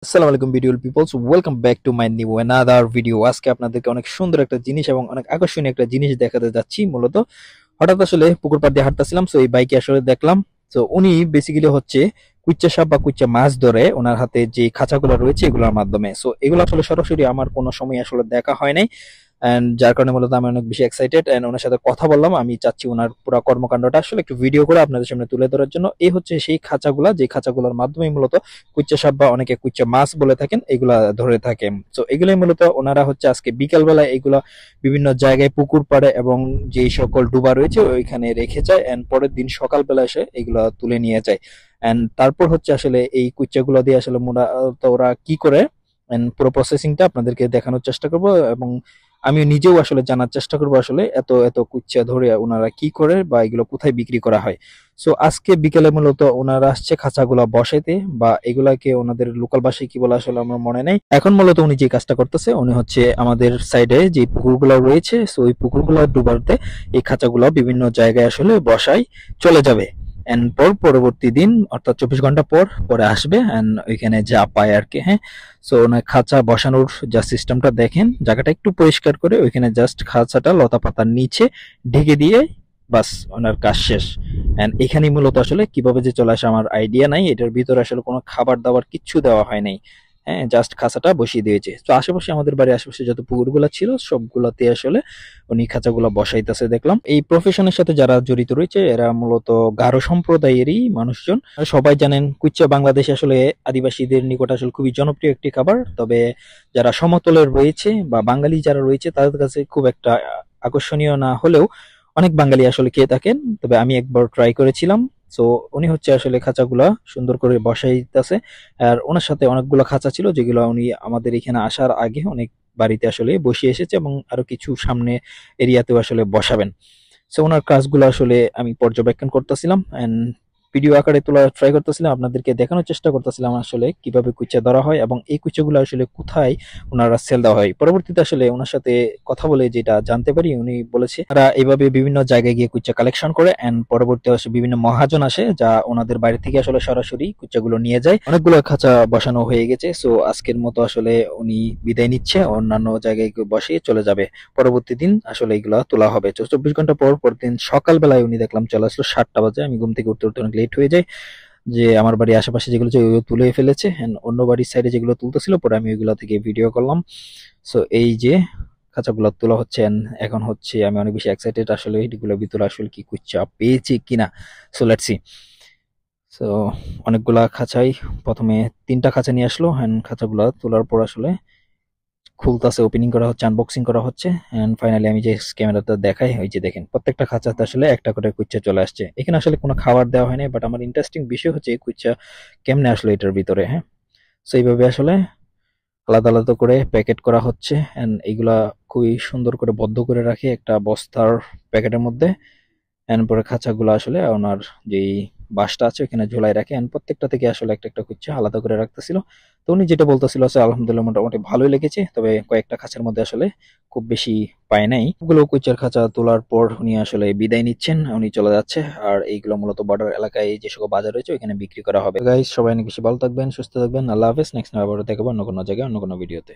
আসসালামু আলাইকুম beautiful peoples, welcome back to my new another video. আজকে আপনাদেরকে অনেক সুন্দর একটা জিনিস এবং অনেক আকর্ষণীয় একটা জিনিস দেখাতে যাচ্ছি। মূলত হঠাৎ আসলে পুকুর পাড় দিয়ে হাঁটতেছিলাম, সো এই বাইকে আসলে দেখলাম। তো উনি বেসিক্যালি হচ্ছে কুইচ্চা সাপ বা কুইচ্চা মাছ ধরে ওনার হাতে যে খাঁচাগুলো রয়েছে এগুলোর মাধ্যমে। সো এগুলো আসলে সরাসরি আমার কোনো সময় আসলে দেখা হয় নাই, এন্ড যার কারণে মূলত আমি অনেক বেশি এক্সাইটেড এন্ড ওনার সাথে কথা বললাম। আমি চাচ্ছি ওনার পুরো কর্মকাণ্ডটা আসলে একটু ভিডিও করে আপনাদের সামনে তুলে ধরার জন্য। এই হচ্ছে সেই খাঁচাগুলা, যে খাঁচাগুলোর মাধ্যমে মূলত কুইচ্চা সাপ বা অনেকে কুইচ্চা মাছ বলে থাকেন এগুলা ধরে থাকেন। তো এগুলোই মূলত ওনারা হচ্ছে আজকে বিকাল বেলায় এগুলা বিভিন্ন জায়গায় পুকুর পাড়ে এবং যেই সকল ডুবা রয়েছে ওইখানে রেখে যায়, এন্ড পরের দিন সকালবেলা এসে এগুলা তুলে নিয়ে যায়। এন্ড তারপর হচ্ছে আসলে এই কুইচ্চাগুলো দিয়ে আসলে ওরা কি করে পুরো প্রসেসিংটা আপনাদেরকে দেখানোর চেষ্টা করব, এবং আমি নিজেও আসলে জানার চেষ্টা করবো আসলে এত এত কুচ্চা ধরে ওনারা কি করে বা এগুলো কোথায় বিক্রি করা হয়। সো আজকে বিকেলে মূলত ওনারা আসছে খাঁচাগুলা বসাইতে, বা এগুলাকে ওনাদের লোকাল ভাষায় কি বলে আসলে আমার মনে নেই। এখন মূলত উনি যে কাজটা করতেছে, উনি হচ্ছে আমাদের সাইডে যে পুকুরগুলো রয়েছে, সো ওই পুকুরগুলো ডুবাতে এই খাঁচাগুলো বিভিন্ন জায়গায় আসলে বসাই চলে যাবে। এন্ড পরবর্তী দিন অর্থাৎ 24 ঘন্টা পর পরে আসবে এন্ড ওইখানে যা পায় আর কি। হ্যাঁ, সো ওনার খাঁচা বসানোর যা সিস্টেমটা দেখেন, জায়গাটা একটু পরিষ্কার করে ওইখানে জাস্ট খাঁচাটা লতা পাতার নিচে ঢেকে দিয়ে বাস ওনার কাজ শেষ। এন্ড এখানেই মূলত আসলে কিভাবে যে চলে আসে আমার আইডিয়া নাই, এটার ভিতরে আসলে কোনো খাবার দাবার কিচ্ছু দেওয়া হয় নাই। হ্যাঁ, জাস্ট খাঁচাটা বসিয়ে দিয়েছে। তো আশেপাশে আমাদের বাড়ির আশেপাশে যত পুকুরগুলো ছিল সবগুলাতে আসলে উনি খাঁচাগুলো বসাইতেছে দেখলাম। এই প্রফেশনের সাথে যারা জড়িত রয়েছে এরা মূলত গারো সম্প্রদায়েরই মানুষজন। আর সবাই জানেন কুইচ্চা বাংলাদেশে আসলে আদিবাসীদের নিকট আসলে খুবই জনপ্রিয় একটি খাবার। তবে যারা সমতলের রয়েছে বা বাঙালি যারা রয়েছে তাদের কাছে খুব একটা আকর্ষণীয় না হলেও অনেক বাঙালি আসলে খেয়ে থাকেন। তবে আমি একবার ট্রাই করেছিলাম। সো উনি হচ্ছে আসলে খাঁচাগুলা সুন্দর করে বসাইতেছে। আর ওনার সাথে অনেকগুলো খাঁচা ছিল যেগুলো উনি আমাদের এখানে আসার আগে অনেক বাড়িতে আসলে বসিয়ে এসেছে, এবং আরো কিছু সামনে এরিয়াতেও আসলে বসাবেন। সো ওনার কাজগুলো আসলে আমি পর্যবেক্ষণ করতেছিলাম এন্ড ভিডিও আকারে তোলার ট্রাই করতেছিলাম, আপনাদেরকে দেখানোর চেষ্টা করতেছিলাম আসলে কিভাবে কুইচা ধরা হয় এবং এই কুইচাগুলো আসলে কোথায় ওনারা সেল দেওয়া হয়। পরবর্তীতে আসলে ওনার সাথে কথা বলে যেটা জানতে পারি, উনি বলেছে তারা এইভাবে বিভিন্ন জায়গায় গিয়ে কুইচা কালেকশন করে এন্ড পরবর্তী আসলে বিভিন্ন মহাজন আসে যা ওনাদের বাড়ি থেকে আসলে সরাসরি কুইচাগুলো নিয়ে যায়। অনেকগুলো খাঁচা বসানো হয়ে গেছে। সো আজকের মতো আসলে উনি বিদায় নিচ্ছে, অন্যান্য জায়গায় বসিয়ে চলে যাবে। পরবর্তী দিন আসলে এগুলা তোলা হবে। 24 ঘন্টা পর দিন সকালবেলায় উনি দেখলাম চলে আসলো 7টা বাজে। আমি ঘুম থেকে উঠতে উঠতে অনেক লেট হয়ে যায়, যে আমার বাড়ির আশেপাশে যেগুলো ছিল ওইগুলো তুলে ফেলেছে and অন্য বাড়ির সাইডে যেগুলো তুলতেছিল পরে আমি ওইগুলো থেকে ভিডিও করলাম। সো এই যে খাঁচাগুলো তোলা হচ্ছে and এখন হচ্ছে আমি অনেক বেশি এক্সাইটেড আসলে এইগুলোর ভিতরে আসলে কি কুচ্চা পেয়েছি কিনা। So let's see. সো অনেকগুলা খাঁচাই প্রথমে 3টা খাঁচা নিয়ে আসলো এন্ড খাঁচাগুলা তোলার পর আসলে খুলতাছে, ওপেনিং করা হচ্ছে, আনবক্সিং করা হচ্ছে এন্ড ফাইনালি আমি যে ক্যামেরাতে দেখাই, ওই যে দেখেন প্রত্যেকটা খাঁচাতে আসলে একটা করে কুইচ্চা চলে আসছে। এখানে আসলে কোনো খাবার দেওয়া হয়নি, বাট আমার ইন্টারেস্টিং বিষয় হচ্ছে এই কুইচ্চা কেমনে আসলো এটার ভিতরে। হ্যাঁ, সো এইভাবে আসলে আলাদা আলাদা করে প্যাকেট করা হচ্ছে এন্ড এইগুলা খুবই সুন্দর করে বদ্ধ করে রাখে একটা বস্তার প্যাকেটের মধ্যে। এন্ড পরে খাঁচাগুলো আসলে ওনার যেই বাসটা আছে ওখানে ঝোলাই রাখে এন্ড প্রত্যেকটা থেকে আসলে একটা একটা কুচ্চা আলাদা করে রাখতেছিল। তো উনি যেটা বলতেছিল আছে আলহামদুলিল্লাহ মোটামুটি ভালোই লেগেছে, তবে কয়েকটা খাঁচার মধ্যে আসলে খুব বেশি পায় নাই। ওগুলো কুইচার খাঁচা তোলার পর উনি আসলে বিদায় নিচ্ছেন, উনি চলে যাচ্ছে। আর এইগুলো মূলত বর্ডার এলাকায় যে সকল বাজার রয়েছে ওইখানে বিক্রি করা হবে। গাইস, সবাই অনেক বেশি ভালো থাকবেন, সুস্থ থাকবেন। আল্লাহ হাফেজ। নেক্সট আবার দেখাবো অন্য কোনো জায়গায় অন্য কোনো ভিডিওতে।